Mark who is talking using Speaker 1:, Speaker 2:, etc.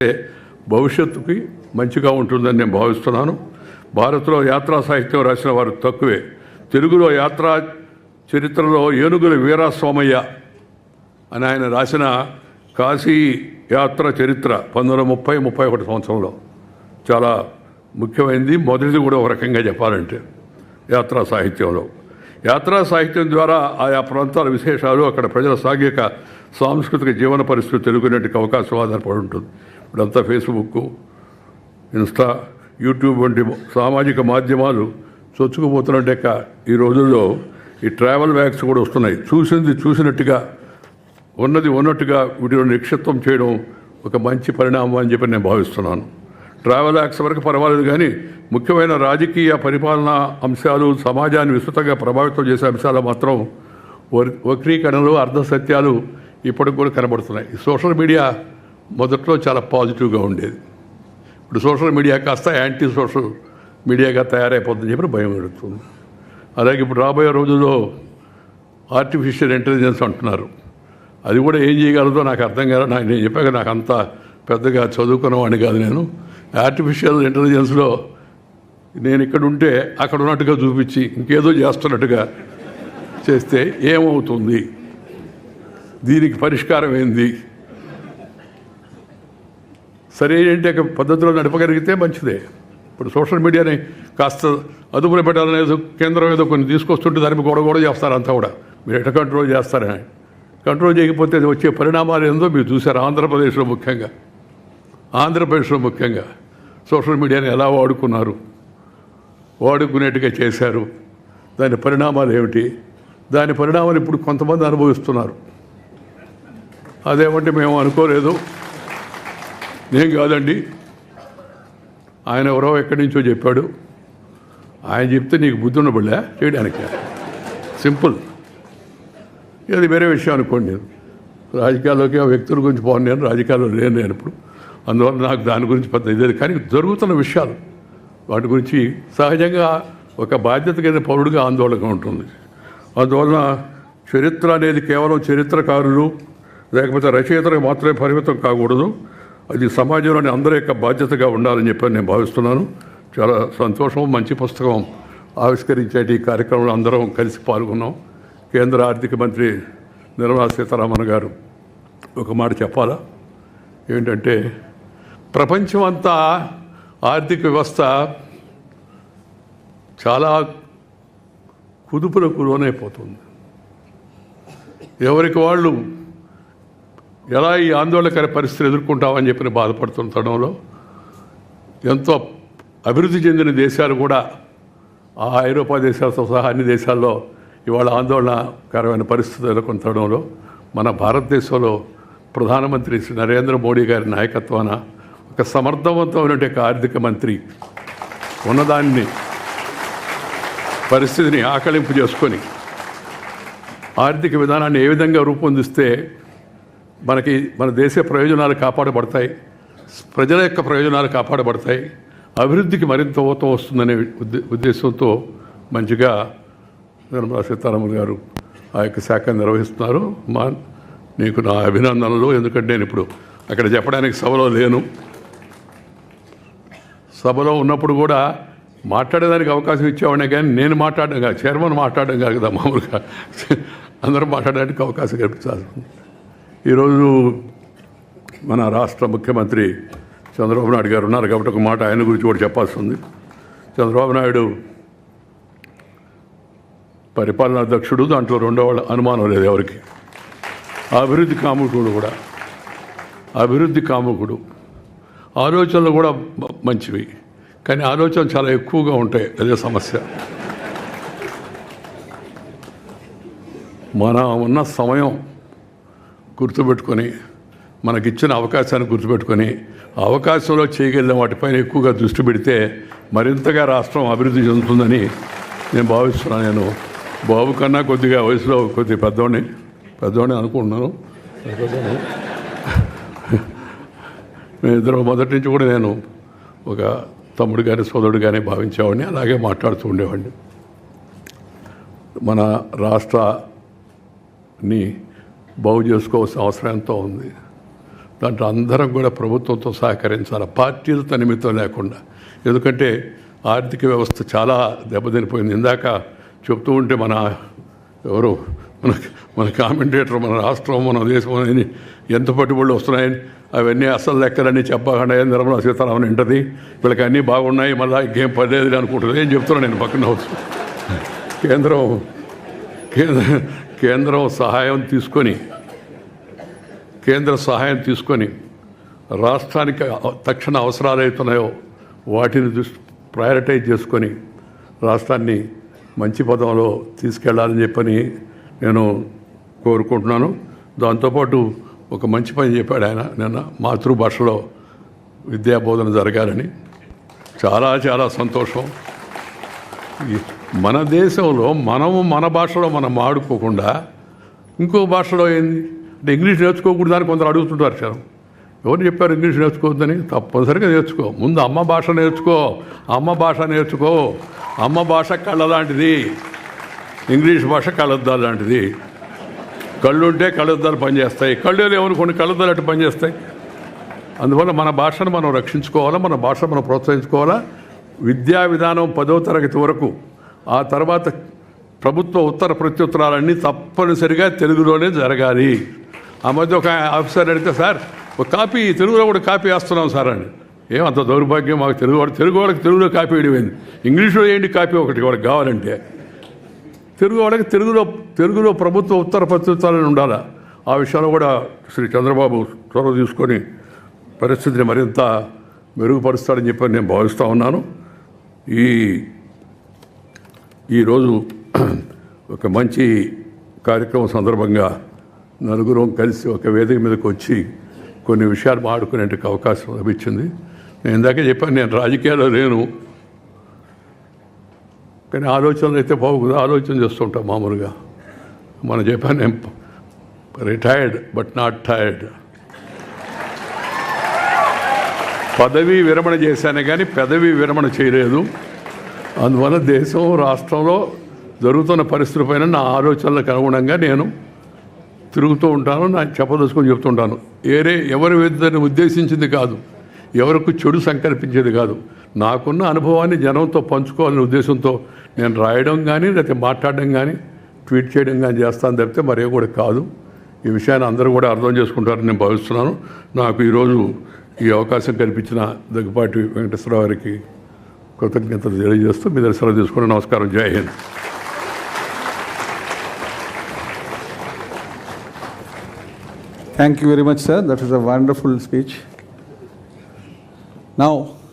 Speaker 1: చేస్తే భవిష్యత్తుకి మంచిగా ఉంటుందని నేను భావిస్తున్నాను. భారత్లో యాత్రా సాహిత్యం రాసిన వారు తక్కువే. తెలుగులో యాత్రా చరిత్రలో ఏనుగుల వీరాస్వామయ్య అని ఆయన రాసిన కాశీ యాత్ర చరిత్ర 1930-31 సంవత్సరంలో చాలా ముఖ్యమైనది. మొదటిది కూడా ఒక రకంగా చెప్పాలంటే యాత్రా సాహిత్యంలో. యాత్రా సాహిత్యం ద్వారా ఆయా ప్రాంతాల విశేషాలు, అక్కడ ప్రజల సాంఘిక సాంస్కృతిక జీవన పరిస్థితులు తెలుగునేటికి అవకాశం ఆధారపడి ఉంటుంది. ఇప్పుడంతా ఫేస్బుక్, ఇన్స్టా, యూట్యూబ్ వంటి సామాజిక మాధ్యమాలు చొచ్చుకుపోతున్నట్టే ఈ రోజుల్లో ఈ ట్రావెల్ బ్యాగ్స్ కూడా వస్తున్నాయి. చూసింది చూసినట్టుగా, ఉన్నది ఉన్నట్టుగా వీటిలో నిక్షిప్తం చేయడం ఒక మంచి పరిణామం అని చెప్పి నేను భావిస్తున్నాను. ట్రావెల్ యాక్ట్స్ వరకు పర్వాలేదు, కానీ ముఖ్యమైన రాజకీయ పరిపాలనా అంశాలు, సమాజాన్ని విస్తృతంగా ప్రభావితం చేసే అంశాలు మాత్రం వక్రీకరణలు, అర్ధసత్యాలు ఇప్పటికి కూడా కనబడుతున్నాయి. ఈ సోషల్ మీడియా మొదట్లో చాలా పాజిటివ్గా ఉండేది. ఇప్పుడు సోషల్ మీడియా కాస్త యాంటీ సోషల్ మీడియాగా తయారైపోతుందని చెప్పి భయం కలుగుతుంది. అలాగే ఇప్పుడు రాబోయే రోజుల్లో ఆర్టిఫిషియల్ ఇంటెలిజెన్స్ అంటున్నారు. అది కూడా ఏం చేయగలదో నాకు అర్థం కాదు. నేను చెప్పాక నాకు అంత పెద్దగా చదువుకున్నవాడిని కాదు నేను. ఆర్టిఫిషియల్ ఇంటెలిజెన్స్లో నేను ఇక్కడ ఉంటే అక్కడ ఉన్నట్టుగా చూపించి ఇంకేదో చేస్తున్నట్టుగా చేస్తే ఏమవుతుంది, దీనికి పరిష్కారం ఏంది, సరైన పద్ధతిలో నడపగలిగితే మంచిదే. ఇప్పుడు సోషల్ మీడియాని కాస్త అదుపులో పెట్టాలనేది కేంద్రం ఏదో కొన్ని తీసుకొస్తుంటే దాని గొడవ చేస్తారు. అంతా కూడా మీరు ఎట్లా కంట్రోల్ చేస్తారని. కంట్రోల్ చేయకపోతే వచ్చే పరిణామాలు ఏందో మీరు చూశారు. ఆంధ్రప్రదేశ్లో ముఖ్యంగా సోషల్ మీడియాని ఎలా వాడుకునేట్టుగా చేశారు. దాని పరిణామాలు ఏమిటి, దాని పరిణామాలు ఇప్పుడు కొంతమంది అనుభవిస్తున్నారు. అదేమంటే మేము అనుకోలేదు, నేను కాదండి, ఆయన ఎవరో ఎక్కడి నుంచో చెప్పాడు, ఆయన చెప్తే నీకు బుద్ధి ఉండబడలే చేయడానికి. సింపుల్. అది వేరే విషయం అనుకోండి. నేను రాజకీయాల్లోకి ఆ వ్యక్తుల గురించి పోను, నేను రాజకీయాల్లో లేను నేను ఇప్పుడు. అందువల్ల నాకు దాని గురించి పెద్ద ఇదే. కానీ జరుగుతున్న విషయాలు వాటి గురించి సహజంగా ఒక బాధ్యత కలిగిన పౌరుడిగా ఆందోళనగా ఉంటుంది. అందువలన చరిత్ర అనేది కేవలం చరిత్రకారులు లేకపోతే రచయితలకు మాత్రమే పరిమితం కాకూడదు. అది సమాజంలోని అందరి యొక్క బాధ్యతగా ఉండాలని చెప్పి నేను భావిస్తున్నాను. చాలా సంతోషం. మంచి పుస్తకం ఆవిష్కరించేటి ఈ కార్యక్రమంలో అందరం కలిసి పాల్గొన్నాం. కేంద్ర ఆర్థిక మంత్రి నిర్మలా సీతారామన్ గారు ఒక మాట చెప్పాలా, ఏంటంటే ప్రపంచమంతా ఆర్థిక వ్యవస్థ చాలా కుదుపులకు లోనైపోతుంది. ఎవరికి వాళ్ళు ఎలా ఈ ఆందోళనకర పరిస్థితులు ఎదుర్కొంటామని చెప్పి బాధపడుతున్న తరుణంలో ఎంతో అభివృద్ధి చెందిన దేశాలు కూడా ఆ ఐరోపా దేశాలతో సహా అన్ని దేశాల్లో ఇవాళ ఆందోళనకరమైన పరిస్థితులు ఎదుర్కొన్న తరుణంలో మన భారతదేశంలో ప్రధానమంత్రి శ్రీ నరేంద్ర మోడీ గారి నాయకత్వాన ఒక సమర్థవంతమైన ఆర్థిక మంత్రి ఉన్నదాన్ని పరిస్థితిని ఆకలింపు చేసుకొని ఆర్థిక విధానాన్ని ఏ విధంగా రూపొందిస్తే మన దేశ ప్రయోజనాలు కాపాడబడతాయి, ప్రజల యొక్క ప్రయోజనాలు కాపాడబడతాయి, అభివృద్ధికి మరింత ఊతం వస్తుందనే ఉద్దేశంతో మంచిగా నిర్మలా సీతారామన్ గారు ఆ యొక్క శాఖను నిర్వహిస్తున్నారు. నీకు నా అభినందనలు. ఎందుకంటే నేను ఇప్పుడు అక్కడ చెప్పడానికి సభలో లేను. సభలో ఉన్నప్పుడు కూడా మాట్లాడేదానికి అవకాశం ఇచ్చేవాడినే, కానీ నేను మాట్లాడడం కాదు, చైర్మన్ మాట్లాడడం కాదు కదా, మామూలుగా అందరూ మాట్లాడడానికి అవకాశం కల్పించాలి. ఈరోజు మన రాష్ట్ర ముఖ్యమంత్రి చంద్రబాబు నాయుడు గారు ఉన్నారు కాబట్టి ఒక మాట ఆయన గురించి కూడా చెప్పాల్సి ఉంది. చంద్రబాబు నాయుడు పరిపాలనా అధ్యక్షుడు, దాంట్లో రెండో అనుమానం లేదు ఎవరికి. అభివృద్ధి కాముకుడు, ఆలోచనలు కూడా మంచివి, కానీ ఆలోచనలు చాలా ఎక్కువగా ఉంటాయి. అదే సమస్య. మన ఉన్న సమయం గుర్తుపెట్టుకొని, మనకిచ్చిన అవకాశాన్ని గుర్తుపెట్టుకొని అవకాశంలో చేయగలిగిన వాటిపైన ఎక్కువగా దృష్టి పెడితే మరింతగా రాష్ట్రం అభివృద్ధి చెందుతుందని నేను భావిస్తున్నాను. నేను బాబు కన్నా కొద్దిగా వయసులో కొద్దిగా పెద్దవాడిని అనుకుంటున్నాను. మేమిద్దరం మొదటి నుంచి కూడా నేను ఒక తమ్ముడు కానీ సోదరుడు కానీ భావించేవాడిని, అలాగే మాట్లాడుతూ ఉండేవాడిని. మన రాష్ట్రాన్ని బాగు చేసుకోవాల్సిన అవసరం ఎంతో ఉంది. దాంట్లో అందరం కూడా ప్రభుత్వంతో సహకరించాలి, పార్టీలతో నిమిత్తం లేకుండా. ఎందుకంటే ఆర్థిక వ్యవస్థ చాలా దెబ్బతినిపోయింది. ఇందాక చెప్తూ ఉంటే ఎవరు మన కామెంటేటర్, మన రాష్ట్రం, మన దేశం అని ఎంత పట్టుబడులు వస్తున్నాయని అవన్నీ అసలు లెక్కలన్నీ చెప్పకుండా నిర్మలా సీతారామన్ వింటది, వీళ్ళకి అన్నీ బాగున్నాయి, మళ్ళీ ఇంకేం పర్లేదు అనుకుంటుంది. ఏం చెప్తున్నాను నేను పక్కన కేంద్రం సహాయం తీసుకొని రాష్ట్రానికి తక్షణ అవసరాలు అవుతున్నాయో వాటిని ప్రయారిటైజ్ చేసుకొని రాష్ట్రాన్ని మంచి పదంలో తీసుకెళ్లాలని చెప్పని నేను కోరుకుంటున్నాను. దాంతోపాటు ఒక మంచి పని చెప్పాడు ఆయన నిన్న, మాతృభాషలో విద్యాబోధన జరగాలని. చాలా చాలా సంతోషం. మన దేశంలో మన భాషలో మనం ఆడుకోకుండా ఇంకో భాషలో ఏంది అంటే ఇంగ్లీష్ నేర్చుకోకూడదని కొందరు అడుగుతుంటారు. సార్ ఎవరు చెప్పారు ఇంగ్లీష్ నేర్చుకోవద్దని? తప్పనిసరిగా నేర్చుకో. ముందు అమ్మ భాష నేర్చుకో. అమ్మ భాష కళ్ళ లాంటిది, ఇంగ్లీష్ భాష కళ్ళద్దాలు లాంటిది. కళ్ళుంటే కళ్ళద్దాలు పనిచేస్తాయి, కళ్ళు లేవని కొన్ని కళ్ళద్దాలు అటు పనిచేస్తాయి. అందువల్ల మన భాషను మనం రక్షించుకోవాలా, మన భాషను మనం ప్రోత్సహించుకోవాలా. విద్యా విధానం 10వ తరగతి వరకు, ఆ తర్వాత ప్రభుత్వ ఉత్తర ప్రత్యుత్తరాలన్నీ తప్పనిసరిగా తెలుగులోనే జరగాలి. ఆ మధ్య ఒక ఆఫీసర్ అడిగితే, సార్ ఒక కాపీ తెలుగులో కూడా కాపీ వేస్తున్నాం సార్ అని. ఏమంత దౌర్భాగ్యం మాకు తెలుగు వాళ్ళకి తెలుగులో కాపీ వేయడం, ఇంగ్లీష్లో ఏంటి కాపీ ఒకటి వాళ్ళకి కావాలంటే. తెలుగు వాళ్ళకి తెలుగులో ప్రభుత్వ ఉత్తర ప్రత్యుత్తరాలను ఉండాలి. ఆ విషయంలో కూడా శ్రీ చంద్రబాబు చొరవ తీసుకొని పరిస్థితిని మరింత మెరుగుపరుస్తాడని చెప్పి నేను భావిస్తూ ఉన్నాను. ఈరోజు ఒక మంచి కార్యక్రమం సందర్భంగా నలుగురం కలిసి ఒక వేదిక మీదకి వచ్చి కొన్ని విషయాలు మాట్లాడుకునే అవకాశం లభించింది. నేను ఇందాకే చెప్పాను, నేను రాజకీయాల్లో లేను, కానీ ఆలోచనలు అయితే బాగుంది, ఆలోచన చేస్తుంటాం మామూలుగా. మనం చెప్పాను, నేను రిటైర్డ్ బట్ నాట్ టైర్డ్. పదవీ విరమణ చేశానే కానీ పెదవి విరమణ చేయలేదు. అందువల్ల దేశం రాష్ట్రంలో జరుగుతున్న పరిస్థితులపైన నా ఆలోచనలకు అనుగుణంగా నేను తిరుగుతూ ఉంటాను, నా చెప్పదలుచుకొని చెప్తుంటాను. ఎవరి విద్యను ఉద్దేశించింది కాదు, ఎవరికి చెడు సంకల్పించేది కాదు. నాకున్న అనుభవాన్ని జనంతో పంచుకోవాలనే ఉద్దేశంతో నేను రాయడం కానీ లేకపోతే మాట్లాడడం కానీ ట్వీట్ చేయడం కానీ చేస్తాను తప్పితే మరే కూడా కాదు. ఈ విషయాన్ని అందరూ కూడా అర్థం చేసుకుంటారని నేను భావిస్తున్నాను. నాకు ఈరోజు ఈ అవకాశం కల్పించిన దగ్గుపాటి వెంకటేశ్వరరావు గారికి కృతజ్ఞతలు తెలియజేస్తూ మీ దగ్గర సెలవు తీసుకుని నమస్కారం. జై Hind.
Speaker 2: Thank you very much, sir. That was a wonderful speech. Now,